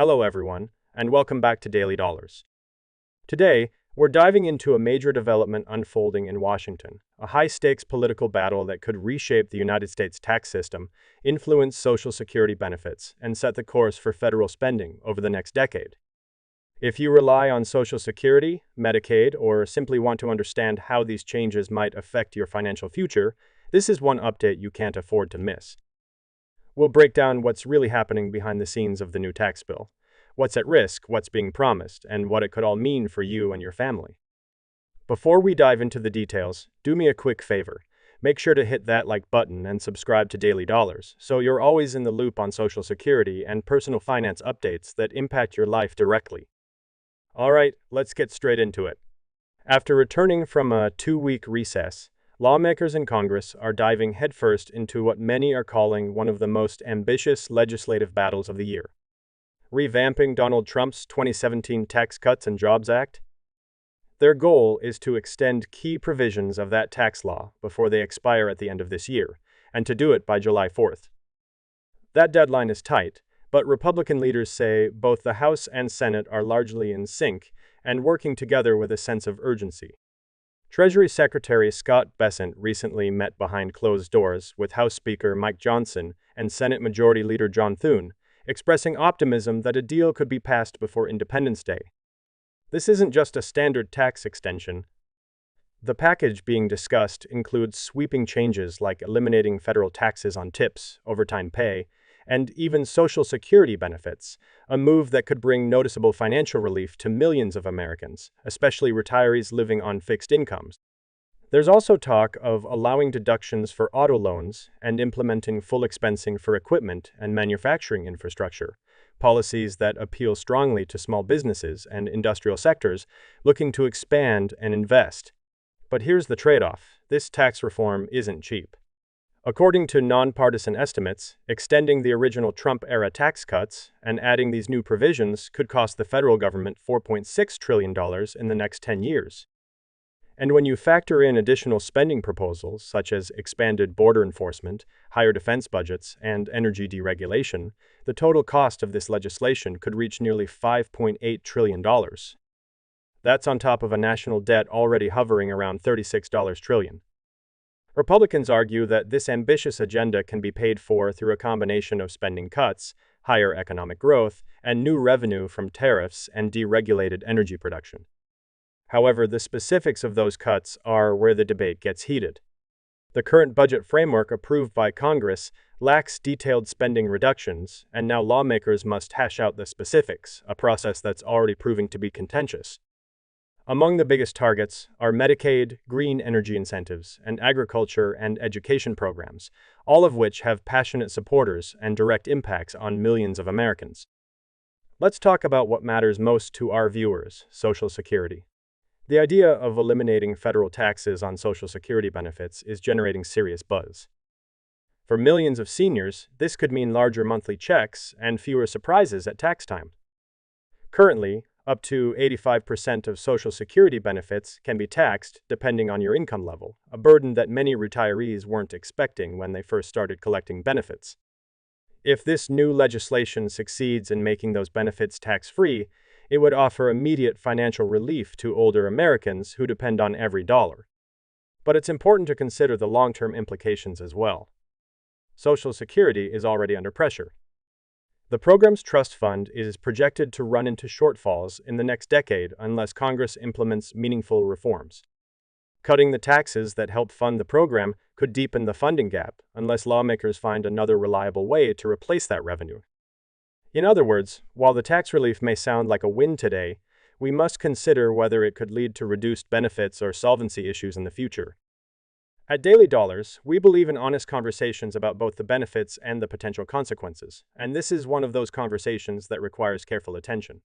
Hello, everyone, and welcome back to Daily Dollars. Today, we're diving into a major development unfolding in Washington, a high-stakes political battle that could reshape the United States tax system, influence Social Security benefits, and set the course for federal spending over the next decade. If you rely on Social Security, Medicaid, or simply want to understand how these changes might affect your financial future, this is one update you can't afford to miss. We'll break down what's really happening behind the scenes of the new tax bill, what's at risk, what's being promised, and what it could all mean for you and your family. Before we dive into the details, do me a quick favor. Make sure to hit that like button and subscribe to Daily Dollars so you're always in the loop on Social Security and personal finance updates that impact your life directly. All right, let's get straight into it. After returning from a 2-week recess, lawmakers in Congress are diving headfirst into what many are calling one of the most ambitious legislative battles of the year. Revamping Donald Trump's 2017 Tax Cuts and Jobs Act? Their goal is to extend key provisions of that tax law before they expire at the end of this year, and to do it by July 4th. That deadline is tight, but Republican leaders say both the House and Senate are largely in sync and working together with a sense of urgency. Treasury Secretary Scott Bessent recently met behind closed doors with House Speaker Mike Johnson and Senate Majority Leader John Thune, expressing optimism that a deal could be passed before Independence Day. This isn't just a standard tax extension. The package being discussed includes sweeping changes like eliminating federal taxes on tips, overtime pay, and even Social Security benefits, a move that could bring noticeable financial relief to millions of Americans, especially retirees living on fixed incomes. There's also talk of allowing deductions for auto loans and implementing full expensing for equipment and manufacturing infrastructure, policies that appeal strongly to small businesses and industrial sectors looking to expand and invest. But here's the trade-off: this tax reform isn't cheap. According to nonpartisan estimates, extending the original Trump-era tax cuts and adding these new provisions could cost the federal government $4.6 trillion in the next 10 years. And when you factor in additional spending proposals such as expanded border enforcement, higher defense budgets, and energy deregulation, the total cost of this legislation could reach nearly $5.8 trillion. That's on top of a national debt already hovering around $36 trillion. Republicans argue that this ambitious agenda can be paid for through a combination of spending cuts, higher economic growth, and new revenue from tariffs and deregulated energy production. However, the specifics of those cuts are where the debate gets heated. The current budget framework approved by Congress lacks detailed spending reductions, and now lawmakers must hash out the specifics, a process that's already proving to be contentious. Among the biggest targets are Medicaid, green energy incentives, and agriculture and education programs, all of which have passionate supporters and direct impacts on millions of Americans. Let's talk about what matters most to our viewers: Social Security. The idea of eliminating federal taxes on Social Security benefits is generating serious buzz. For millions of seniors, this could mean larger monthly checks and fewer surprises at tax time. Currently, up to 85% of Social Security benefits can be taxed depending on your income level, a burden that many retirees weren't expecting when they first started collecting benefits. If this new legislation succeeds in making those benefits tax-free, it would offer immediate financial relief to older Americans who depend on every dollar. But it's important to consider the long-term implications as well. Social Security is already under pressure. The program's trust fund is projected to run into shortfalls in the next decade unless Congress implements meaningful reforms. Cutting the taxes that help fund the program could deepen the funding gap unless lawmakers find another reliable way to replace that revenue. In other words, while the tax relief may sound like a win today, we must consider whether it could lead to reduced benefits or solvency issues in the future. At Daily Dollars, we believe in honest conversations about both the benefits and the potential consequences, and this is one of those conversations that requires careful attention.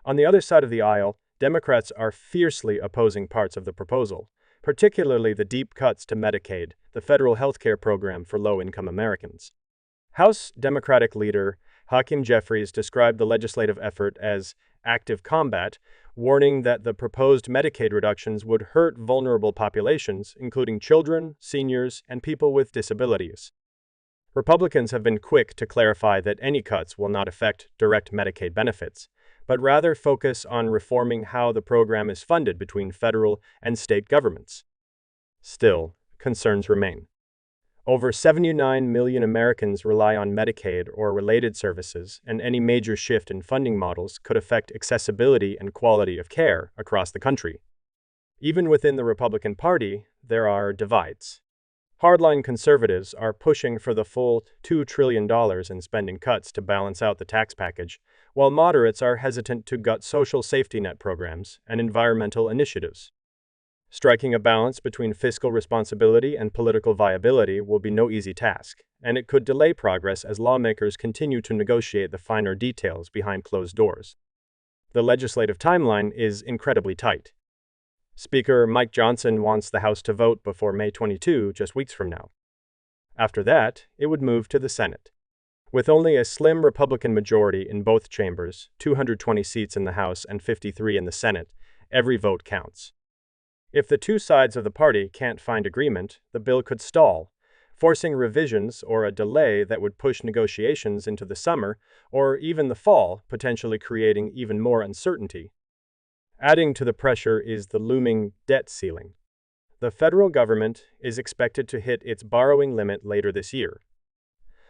On the other side of the aisle, Democrats are fiercely opposing parts of the proposal, particularly the deep cuts to Medicaid, the federal health care program for low-income Americans. House Democratic leader Hakeem Jeffries described the legislative effort as active combat, warning that the proposed Medicaid reductions would hurt vulnerable populations, including children, seniors, and people with disabilities. Republicans have been quick to clarify that any cuts will not affect direct Medicaid benefits, but rather focus on reforming how the program is funded between federal and state governments. Still, concerns remain. Over 79 million Americans rely on Medicaid or related services, and any major shift in funding models could affect accessibility and quality of care across the country. Even within the Republican Party, there are divides. Hardline conservatives are pushing for the full $2 trillion in spending cuts to balance out the tax package, while moderates are hesitant to gut social safety net programs and environmental initiatives. Striking a balance between fiscal responsibility and political viability will be no easy task, and it could delay progress as lawmakers continue to negotiate the finer details behind closed doors. The legislative timeline is incredibly tight. Speaker Mike Johnson wants the House to vote before May 22, just weeks from now. After that, it would move to the Senate. With only a slim Republican majority in both chambers, 220 seats in the House and 53 in the Senate, every vote counts. If the two sides of the party can't find agreement, the bill could stall, forcing revisions or a delay that would push negotiations into the summer or even the fall, potentially creating even more uncertainty. Adding to the pressure is the looming debt ceiling. The federal government is expected to hit its borrowing limit later this year.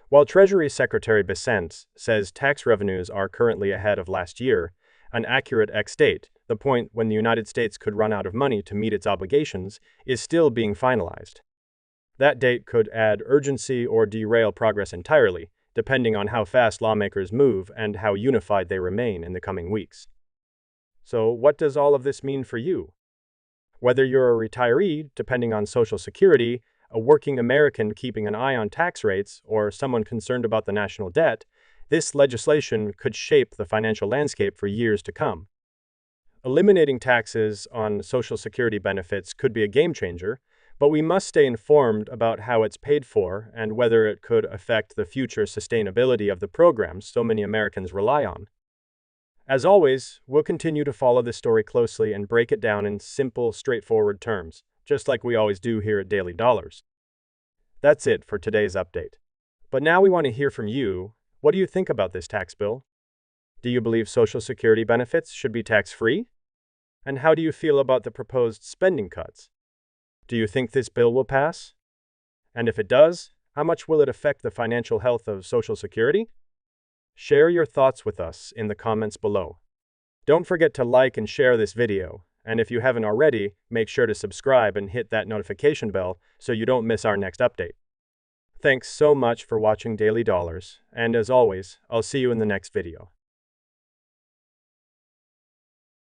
While Treasury Secretary Bessent says tax revenues are currently ahead of last year, an accurate ex-date, the point when the United States could run out of money to meet its obligations, is still being finalized. That date could add urgency or derail progress entirely, depending on how fast lawmakers move and how unified they remain in the coming weeks. So, what does all of this mean for you? Whether you're a retiree, depending on Social Security, a working American keeping an eye on tax rates, or someone concerned about the national debt, this legislation could shape the financial landscape for years to come. Eliminating taxes on Social Security benefits could be a game changer, but we must stay informed about how it's paid for and whether it could affect the future sustainability of the programs so many Americans rely on. As always, we'll continue to follow this story closely and break it down in simple, straightforward terms, just like we always do here at Daily Dollars. That's it for today's update. But now we want to hear from you. What do you think about this tax bill? Do you believe Social Security benefits should be tax-free? And how do you feel about the proposed spending cuts? Do you think this bill will pass? And if it does, how much will it affect the financial health of Social Security? Share your thoughts with us in the comments below. Don't forget to like and share this video, and if you haven't already, make sure to subscribe and hit that notification bell so you don't miss our next update. Thanks so much for watching Daily Dollars, and as always, I'll see you in the next video.